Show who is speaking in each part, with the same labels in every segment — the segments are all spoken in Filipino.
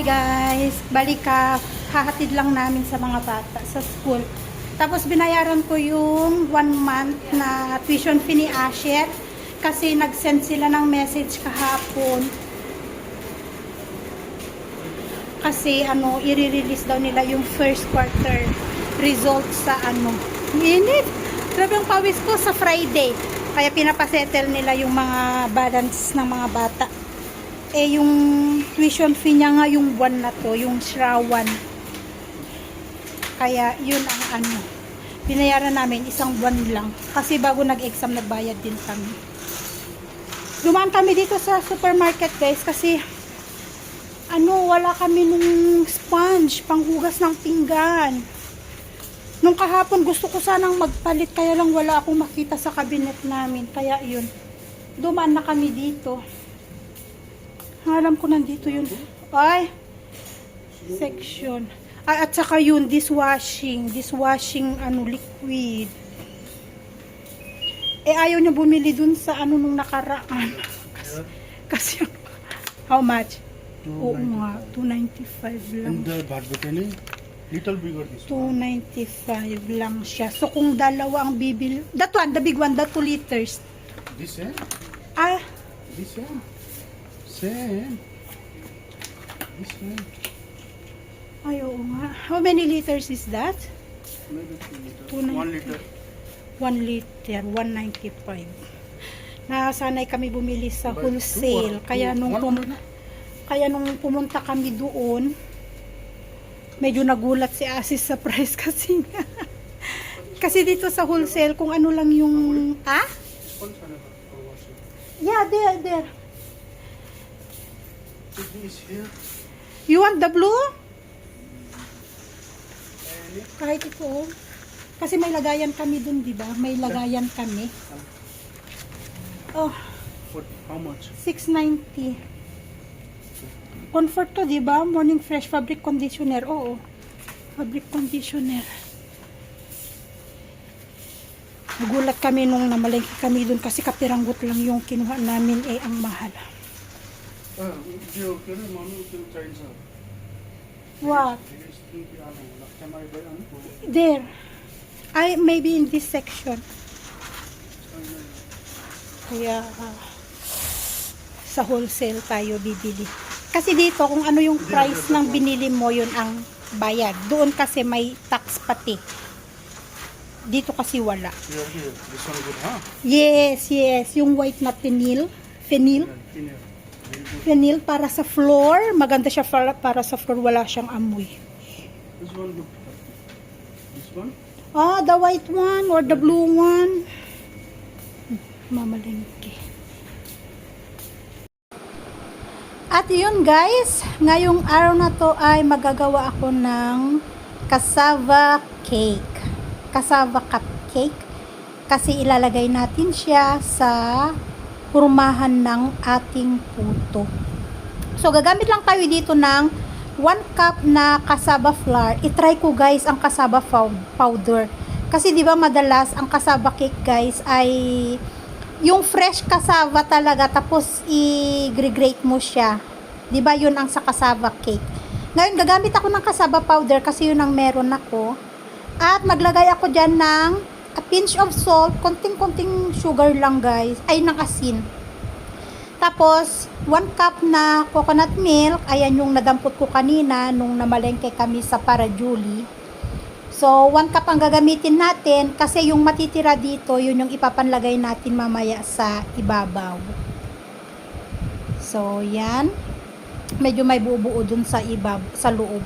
Speaker 1: Hi guys, balik ka, hahatid lang namin sa mga bata sa school. Tapos binayaran ko yung 1 month na tuition fee ni Asher kasi nag-send sila ng message kahapon. Kasi i-release daw nila yung first quarter results sa Init. Grabe ang pawis ko sa Friday. Kaya pinapasettle nila yung mga balance ng mga bata. Yung tuition fee niya nga yung buwan na to, yung Shrawan. Kaya yun ang binayaran namin, isang buwan lang. Kasi bago nag-exam, nagbayad din kami. Dumaan kami dito sa supermarket guys, kasi wala kami nung sponge, panghugas ng pinggan. Nung kahapon, gusto ko sanang magpalit, kaya lang wala akong makita sa cabinet namin. Kaya yun, dumaan na kami dito. Alam ko nandito yun. Ay, section. At saka yun, dishwashing liquid. Ayaw niya bumili dun sa nung nakaraan. Kasi how much? Oo nga, 295 lang.
Speaker 2: And the barbecue, little bigger this
Speaker 1: 295 lang siya. So kung dalawa ang bibil, that one, the big one, the 2 liters.
Speaker 2: This one? This one? Same. This one.
Speaker 1: Ay, oo nga. How many liters is that?
Speaker 2: Maybe 2 liters. 1 liter.
Speaker 1: 1 liter, 195. Nasanay kami bumili sa wholesale. Kaya nung pumunta kami doon, medyo nagulat si Asis sa price kasi kasi dito sa wholesale, kung ano lang yung... Yeah, there. You want the blue? Kahit ito. Kasi may lagayan kami dun, di ba? May lagayan kami. Oh.
Speaker 2: How much?
Speaker 1: 690. Comfort to, di ba? Morning Fresh fabric conditioner. Oo. Fabric conditioner. Nagulat kami nung namalengke kami dun kasi kapiranggot lang yung kinuha namin, ang mahal. What? There. Maybe in this section. Kaya sa wholesale tayo bibili. Kasi dito kung ano yung price ng binili mo, yun ang bayad. Doon kasi may tax pati. Dito kasi wala.
Speaker 2: Here. This one good, huh?
Speaker 1: Yes. Yung white na Fenil para sa floor. Maganda siya para sa floor. Wala siyang amoy.
Speaker 2: This one good. This one?
Speaker 1: The white one or the blue one. Mamalengke. At yun guys, ngayong araw na to ay magagawa ako ng cassava cake. Cassava cupcake. Kasi ilalagay natin siya sa hurmahan ng ating puto. So gagamit lang tayo dito ng 1 cup na cassava flour. I-try ko guys ang cassava powder. Kasi di ba madalas ang cassava cake guys ay yung fresh cassava talaga, tapos i-grate mo siya. Di ba yun ang sa cassava cake. Ngayon gagamit ako ng cassava powder kasi yun ang meron ako. At maglagay ako dyan ng a pinch of salt, konting-konting sugar lang guys, ng asin. Tapos 1 cup na coconut milk, ayan yung nadampot ko kanina nung namalengke kami sa Parajuli. So 1 cup ang gagamitin natin kasi yung matitira dito, yun yung ipapanlagay natin mamaya sa ibabaw. So yan, medyo may buo-buo dun sa loob.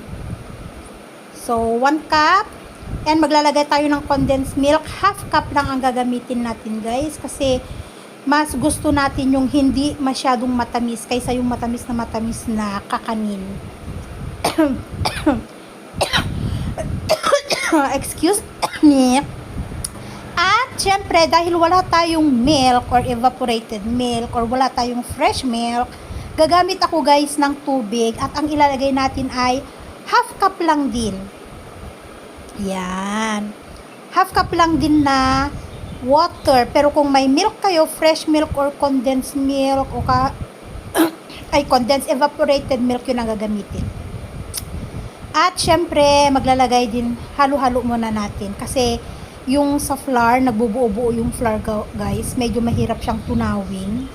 Speaker 1: So 1 cup. And maglalagay tayo ng condensed milk. 1/2 cup lang ang gagamitin natin guys. Kasi mas gusto natin yung hindi masyadong matamis kaysa yung matamis na kakanin. Excuse me. At syempre dahil wala tayong milk or evaporated milk or wala tayong fresh milk, gagamit ako guys ng tubig. At ang ilalagay natin ay 1/2 cup lang din. Yan. 1/2 cup lang din na water. Pero kung may milk kayo, fresh milk or condensed milk o condensed evaporated milk, yun ang gagamitin. At syempre, maglalagay din, halo-halo muna natin. Kasi yung sa flour, nagbubuo-buo yung flour guys. Medyo mahirap siyang tunawin.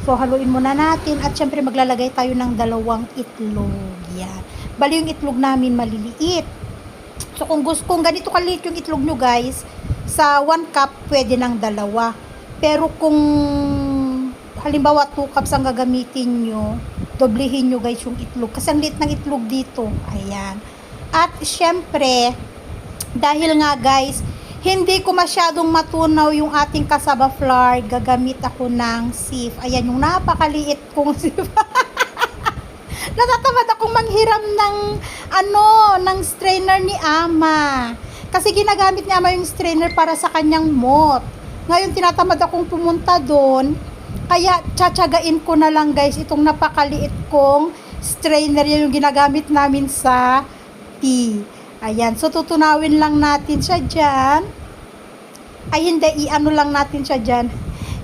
Speaker 1: So, haluin muna natin. At syempre, maglalagay tayo ng 2 itlog. Yan. Bali yung itlog namin maliliit. So, kung ganito kaliit yung itlog nyo guys, sa 1 cup, pwede ng 2. Pero kung halimbawa 2 cups ang gagamitin nyo, doblehin nyo guys yung itlog. Kasi ang liit ng itlog dito. Ayan. At syempre, dahil nga guys, hindi ko masyadong matunaw yung ating cassava flour, gagamit ako ng sieve. Ayan, yung napakaliit kong sieve. Natatamad akong manghiram ng strainer ni Ama. Kasi ginagamit ni Ama yung strainer para sa kanyang moth. Ngayon, tinatamad akong pumunta doon. Kaya, tsatsagain ko na lang guys, itong napakaliit kong strainer. Yan yung ginagamit namin sa tea. Ayan, so tutunawin lang natin siya dyan. Ay hindi, i-ano lang natin siya dyan.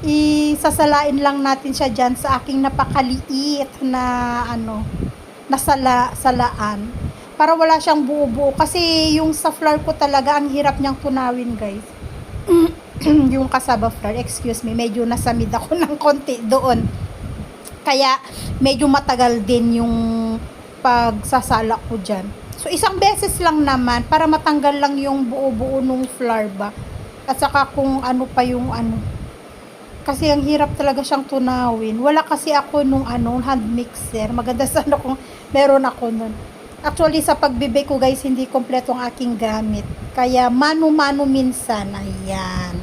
Speaker 1: Isasalain lang natin siya dyan sa aking napakaliit na salaan. Para wala siyang buo-buo. Kasi yung sa flour ko talaga, ang hirap niyang tunawin guys. Yung cassava flour, excuse me, medyo nasamid ako ng konti doon. Kaya medyo matagal din yung pagsasala ko dyan. So, isang beses lang naman para matanggal lang yung buo-buo nung flour ba. At saka kung ano pa yung Kasi ang hirap talaga siyang tunawin. Wala kasi ako nung hand mixer. Maganda sana kung meron ako nun. Actually, sa pagbibake ko guys, hindi kompleto ang aking gamit. Kaya mano-mano minsan. Ayan.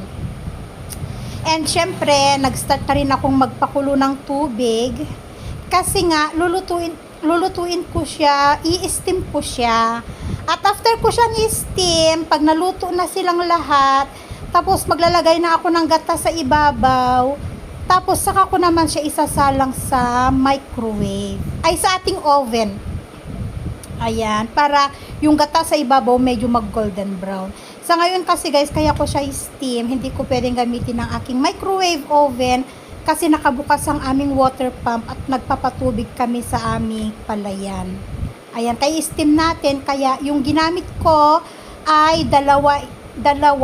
Speaker 1: And syempre, nag-start na rin akong magpakulo ng tubig. Kasi nga, lulutuin ko siya, i-steam ko siya. At after ko siyang i-steam, pag naluto na silang lahat, tapos maglalagay na ako ng gata sa ibabaw, tapos saka ko naman siya isasalang sa microwave. Ay, sa ating oven. Ayan, para yung gata sa ibabaw medyo mag-golden brown. Sa ngayon kasi guys, kaya ko siya i-steam, hindi ko pwedeng gamitin ng aking microwave oven, kasi nakabukas ang aming water pump at nagpapatubig kami sa aming palayan. Ayan, kaya steam natin. Kaya yung ginamit ko ay dalawa,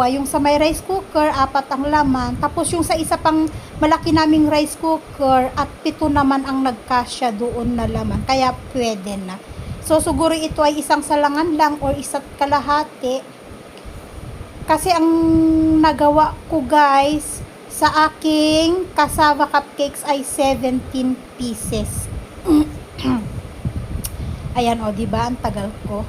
Speaker 1: yung sa may rice cooker, 4 ang laman. Tapos yung sa isa pang malaki naming rice cooker at 7 naman ang nagkasya doon na laman. Kaya pwede na. So siguro ito ay isang salangan lang or 1 kalahati. Kasi ang nagawa ko guys, sa aking cassava cupcakes ay 17 pieces. Ayan o, diba? Ang tagal ko.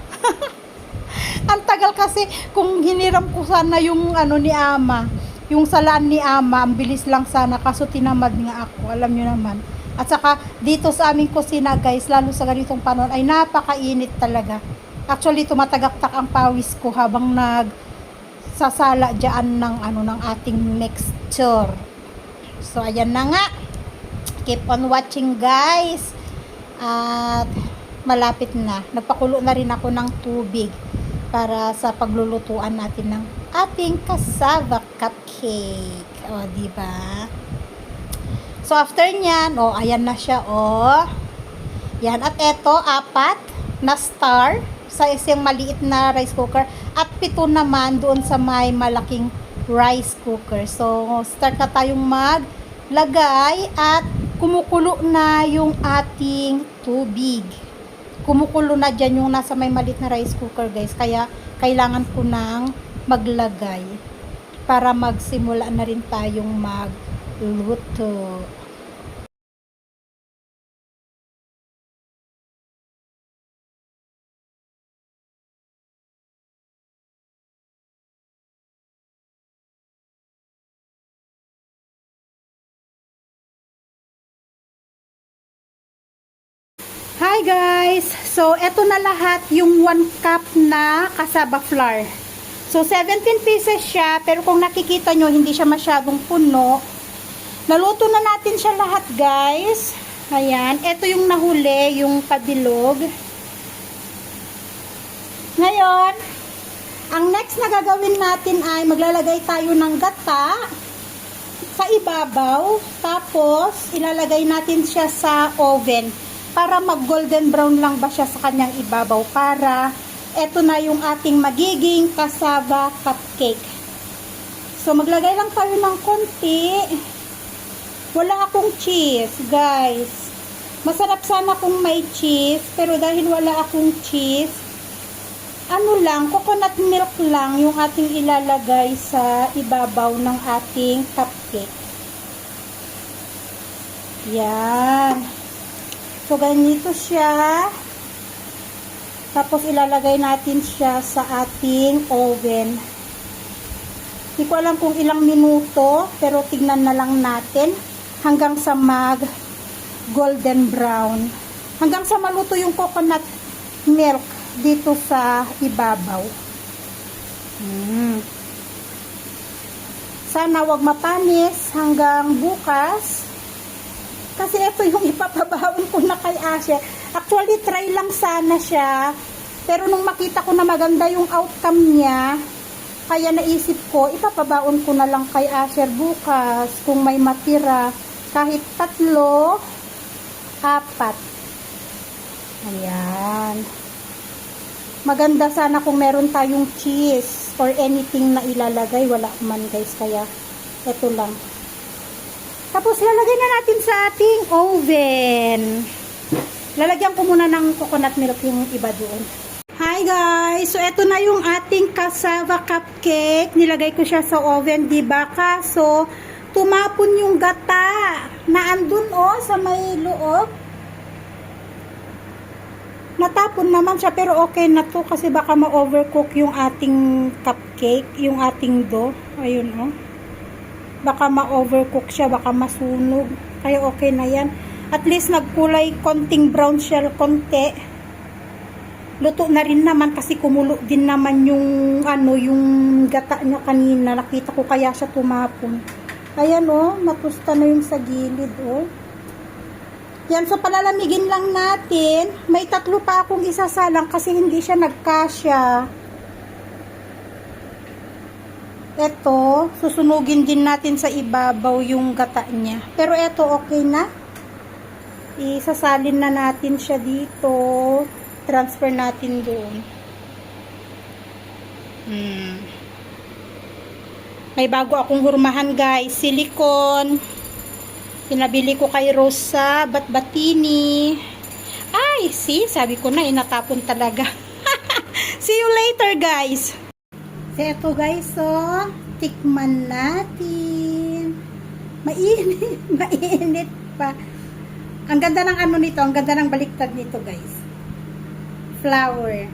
Speaker 1: Ang tagal kasi kung hiniram ko sana yung ni Ama, yung salaan ni Ama, ang bilis lang sana kaso tinamad nga ako. Alam nyo naman. At saka dito sa aming kusina guys, lalo sa ganitong panahon ay napakainit talaga. Actually, tumatagaktak ang pawis ko habang sasala dyan ng ating mixture. So, ayan na nga. Keep on watching guys. At malapit na. Nagpakulo na rin ako ng tubig para sa paglulutuan natin ng ating cassava cupcake. O, diba? So, after nyan, ayan na siya, Yan. At eto, 4 na star sa isang maliit na rice cooker at 7 naman doon sa may malaking rice cooker. So, start na tayong maglagay at kumukulo na yung ating tubig. Kumukulo na dyan yung nasa may maliit na rice cooker guys. Kaya, kailangan ko nang maglagay para magsimula na rin tayong magluto. Hi guys! So, eto na lahat yung 1 cup na cassava flour. So, 17 pieces siya, pero kung nakikita nyo, hindi siya masyadong puno. Naluto na natin siya lahat guys. Ayan, eto yung nahuli, yung padilog. Ngayon, ang next na gagawin natin ay maglalagay tayo ng gata sa ibabaw. Tapos, ilalagay natin siya sa oven. para mag golden brown lang ba siya sa kanyang ibabaw, para eto na yung ating magiging cassava cupcake. So maglagay lang tayo ng konti. Wala akong cheese, guys. Masarap sana kung may cheese, pero dahil wala akong cheese, ano lang, coconut milk lang yung ating ilalagay sa ibabaw ng ating cupcake. Yan. So, ganito siya. Tapos, ilalagay natin siya sa ating oven. Hindi ko alam kung ilang minuto, pero tignan na lang natin hanggang sa mag golden brown. Hanggang sa maluto yung coconut milk dito sa ibabaw. Sana wag mapanis hanggang bukas. Kasi ito yung ipapabaon ko na kay Asher. Actually, try lang sana siya. Pero nung makita ko na maganda yung outcome niya, kaya naisip ko, ipapabaon ko na lang kay Asher bukas. Kung may matira, kahit 3, 4. Ayan. Maganda sana kung meron tayong cheese or anything na ilalagay. Wala man, guys. Kaya, ito lang. Tapos, lalagay na natin sa ating oven. Lalagyan ko muna ng coconut milk yung iba doon. Hi, guys! So, ito na yung ating cassava cupcake. Nilagay ko siya sa oven, diba? Kaso, tumapon yung gata na andun, sa may loob. Natapon naman siya, pero okay na to kasi baka ma-overcook yung ating cupcake, yung ating dough. Ayun, baka ma-overcook siya, baka masunog. Kaya okay na yan. At least nagkulay konting brown shell, konti. Luto na rin naman kasi kumulo din naman yung yung gata niya kanina. Nakita ko kaya siya tumapon. Ayan, natusta na yung sa gilid, Yan, so palalamigin lang natin. May 3 pa akong isasalang kasi hindi siya nagkasya. Ito, susunugin din natin sa ibabaw yung gata niya. Pero ito, okay na. Isasalin na natin siya dito. Transfer natin doon. May bago akong hurmahan, guys. Silicone. Pinabili ko kay Rosa Batbatini. Ay, sabi ko na, inatapon talaga. See you later, guys. So, eto, guys, tikman natin. Mainit, mainit pa. Ang ganda ng nito, ang ganda ng baliktad nito, guys. Flower.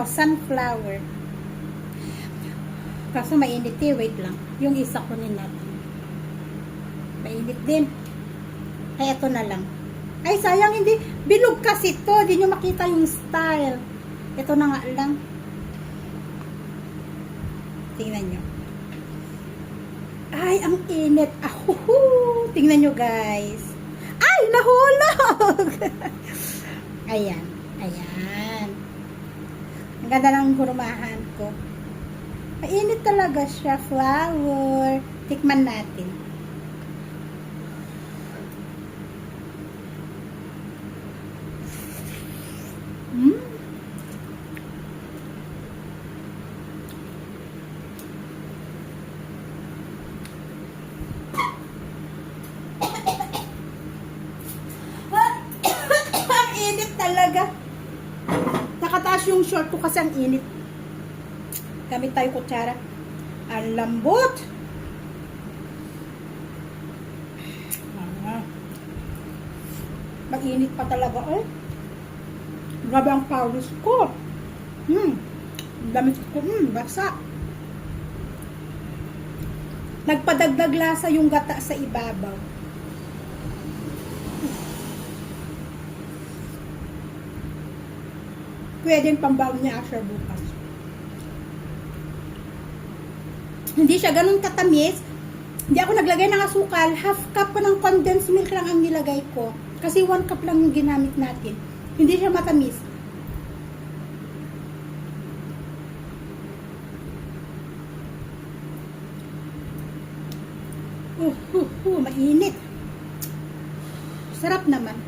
Speaker 1: Sunflower. Kaso mainit wait lang. Yung isa kunin natin. Mainit din. Ay, ito na lang. Ay, sayang hindi. Bilog kasi to. Hindi nyo makita yung style. Ito na nga lang. Tingnan nyo. Ay, ang init. Ahuhu. Tingnan nyo, guys. Ay, nahulog. Ayan. Ayan. Ang ganda ng hurmahan ko. Mainit talaga siya. Flower. Tikman natin. Talaga. Nakataas yung short ko kasi ang init. Gamit tayo kutsara. Ang lambot. Mag-init pa talaga. Grabe ang pawis ko. Damit ko. Basa. Nagpadagdag lasa yung gata sa ibabaw. Pwedeng pambaon niya Asher bukas. Hindi siya ganun katamis. Hindi ako naglagay ng asukal. Half cup pa ng condensed milk lang ang nilagay ko. Kasi 1 cup lang yung ginamit natin. Hindi siya matamis. Mainit. Sarap naman.